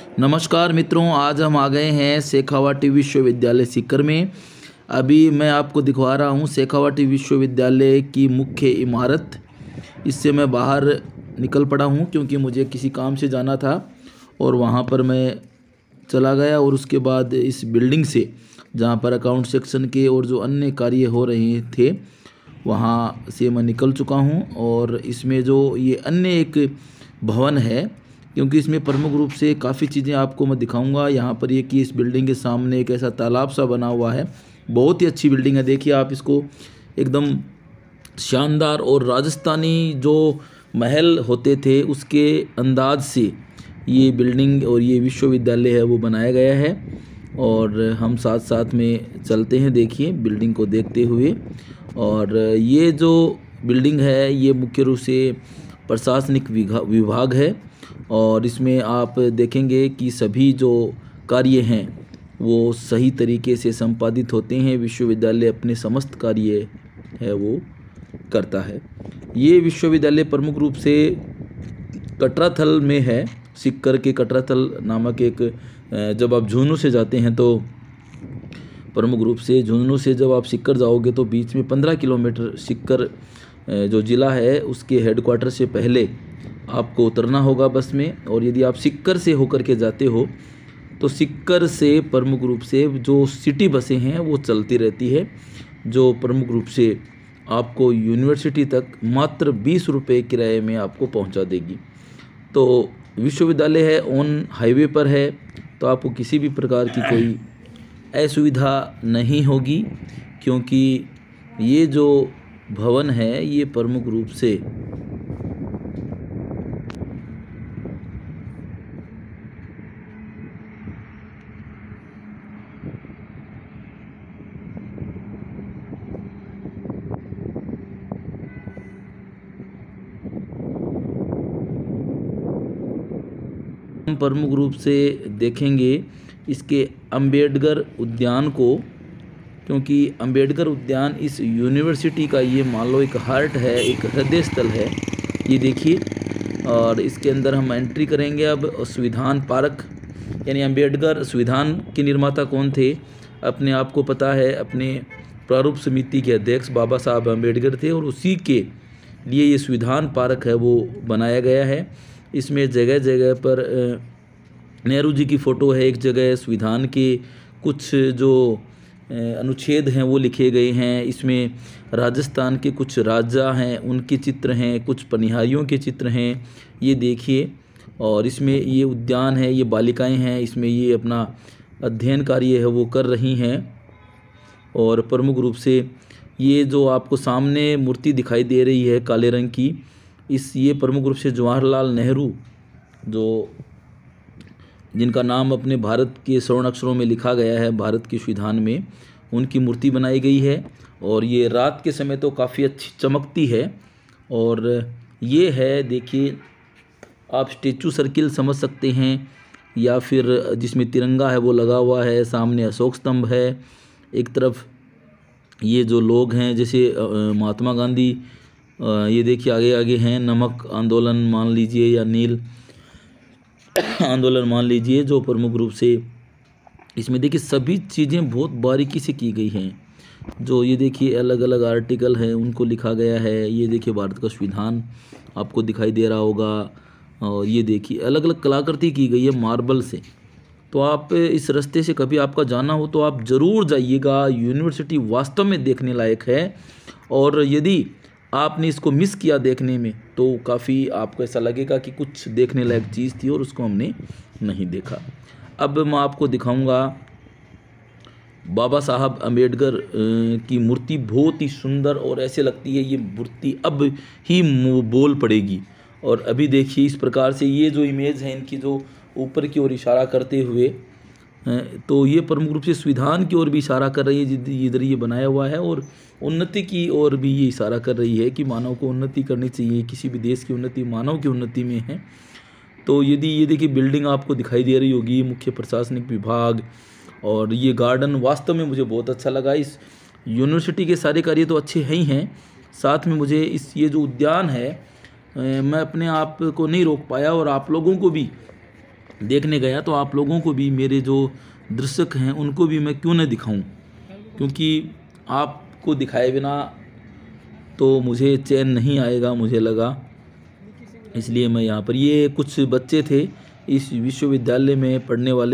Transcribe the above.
नमस्कार मित्रों, आज हम आ गए हैं शेखावाटी विश्वविद्यालय सीकर में। अभी मैं आपको दिखवा रहा हूँ शेखावाटी विश्वविद्यालय की मुख्य इमारत। इससे मैं बाहर निकल पड़ा हूँ क्योंकि मुझे किसी काम से जाना था और वहाँ पर मैं चला गया और उसके बाद इस बिल्डिंग से, जहाँ पर अकाउंट सेक्शन के और जो अन्य कार्य हो रहे थे, वहाँ से मैं निकल चुका हूँ। और इसमें जो ये अन्य एक भवन है, क्योंकि इसमें प्रमुख रूप से काफ़ी चीज़ें आपको मैं दिखाऊंगा। यहाँ पर ये कि इस बिल्डिंग के सामने एक ऐसा तालाब सा बना हुआ है, बहुत ही अच्छी बिल्डिंग है। देखिए आप इसको, एकदम शानदार और राजस्थानी जो महल होते थे उसके अंदाज से ये बिल्डिंग और ये विश्वविद्यालय है वो बनाया गया है। और हम साथ साथ में चलते हैं, देखिए बिल्डिंग को देखते हुए। और ये जो बिल्डिंग है ये मुख्य रूप से प्रशासनिक विभाग है और इसमें आप देखेंगे कि सभी जो कार्य हैं वो सही तरीके से संपादित होते हैं। विश्वविद्यालय अपने समस्त कार्य है वो करता है। ये विश्वविद्यालय प्रमुख रूप से कटराथल में है। सीकर के कटराथल नामक एक, जब आप झुंझुनू से जाते हैं तो प्रमुख रूप से झुंझुनू से जब आप सीकर जाओगे तो बीच में 15 किलोमीटर सीकर जो ज़िला है उसके हेडक्वार्टर से पहले आपको उतरना होगा बस में। और यदि आप सीकर से होकर के जाते हो तो सीकर से प्रमुख रूप से जो सिटी बसें हैं वो चलती रहती है, जो प्रमुख रूप से आपको यूनिवर्सिटी तक मात्र 20 रुपये किराए में आपको पहुंचा देगी। तो विश्वविद्यालय है, ऑन हाईवे पर है, तो आपको किसी भी प्रकार की कोई असुविधा नहीं होगी, क्योंकि ये जो भवन है ये प्रमुख रूप से प्रमुख रूप से देखेंगे इसके अम्बेडकर उद्यान को, क्योंकि अम्बेडकर उद्यान इस यूनिवर्सिटी का ये मान लो एक हार्ट है, एक हृदय स्थल है। ये देखिए, और इसके अंदर हम एंट्री करेंगे अब। संविधान पार्क, यानी अम्बेडकर संविधान के निर्माता कौन थे, अपने आप को पता है, अपने प्रारूप समिति के अध्यक्ष बाबा साहब अम्बेडकर थे और उसी के लिए ये संविधान पार्क है वो बनाया गया है। इसमें जगह जगह पर नेहरू जी की फ़ोटो है, एक जगह संविधान के कुछ जो अनुच्छेद हैं वो लिखे गए हैं। इसमें राजस्थान के कुछ राजा हैं उनके चित्र हैं, कुछ पनिहारियों के चित्र हैं, ये देखिए। और इसमें ये उद्यान है, ये बालिकाएं हैं, इसमें ये अपना अध्ययन कार्य है वो कर रही हैं। और प्रमुख रूप से ये जो आपको सामने मूर्ति दिखाई दे रही है काले रंग की, ये प्रमुख रूप से जवाहरलाल नेहरू, जो जिनका नाम अपने भारत के स्वर्ण अक्षरों में लिखा गया है भारत के संविधान में, उनकी मूर्ति बनाई गई है। और ये रात के समय तो काफ़ी अच्छी चमकती है। और ये है, देखिए आप स्टेचू सर्किल समझ सकते हैं, या फिर जिसमें तिरंगा है वो लगा हुआ है, सामने अशोक स्तंभ है। एक तरफ ये जो लोग हैं जैसे महात्मा गांधी, ये देखिए आगे आगे हैं, नमक आंदोलन मान लीजिए या नील आंदोलन मान लीजिए, जो प्रमुख रूप से इसमें देखिए सभी चीज़ें बहुत बारीकी से की गई हैं। जो ये देखिए अलग अलग आर्टिकल हैं उनको लिखा गया है। ये देखिए भारत का संविधान आपको दिखाई दे रहा होगा। और ये देखिए अलग अलग कलाकृति की गई है मार्बल से। तो आप इस रास्ते से कभी आपका जाना हो तो आप ज़रूर जाइएगा। यूनिवर्सिटी वास्तव में देखने लायक है, और यदि आपने इसको मिस किया देखने में तो काफ़ी आपको ऐसा लगेगा कि कुछ देखने लायक चीज़ थी और उसको हमने नहीं देखा। अब मैं आपको दिखाऊंगा बाबा साहब अम्बेडकर की मूर्ति, बहुत ही सुंदर, और ऐसे लगती है ये मूर्ति अब ही बोल पड़ेगी। और अभी देखिए इस प्रकार से ये जो इमेज है इनकी, जो ऊपर की ओर इशारा करते हुए, तो ये प्रमुख रूप से संविधान की ओर भी इशारा कर रही है जिधर ये बनाया हुआ है, और उन्नति की ओर भी ये इशारा कर रही है कि मानव को उन्नति करनी चाहिए। किसी भी देश की उन्नति मानव की उन्नति में है। तो यदि ये देखिए बिल्डिंग आपको दिखाई दे रही होगी, मुख्य प्रशासनिक विभाग, और ये गार्डन वास्तव में मुझे बहुत अच्छा लगा। इस यूनिवर्सिटी के सारे कार्य तो अच्छे हैं ही हैं, साथ में मुझे ये जो उद्यान है, मैं अपने आप को नहीं रोक पाया और आप लोगों को भी देखने गया, तो आप लोगों को भी, मेरे जो दर्शक हैं उनको भी मैं क्यों न दिखाऊं, क्योंकि आपको दिखाए बिना तो मुझे चैन नहीं आएगा, मुझे लगा। इसलिए मैं यहाँ पर, ये कुछ बच्चे थे इस विश्वविद्यालय में पढ़ने वाले।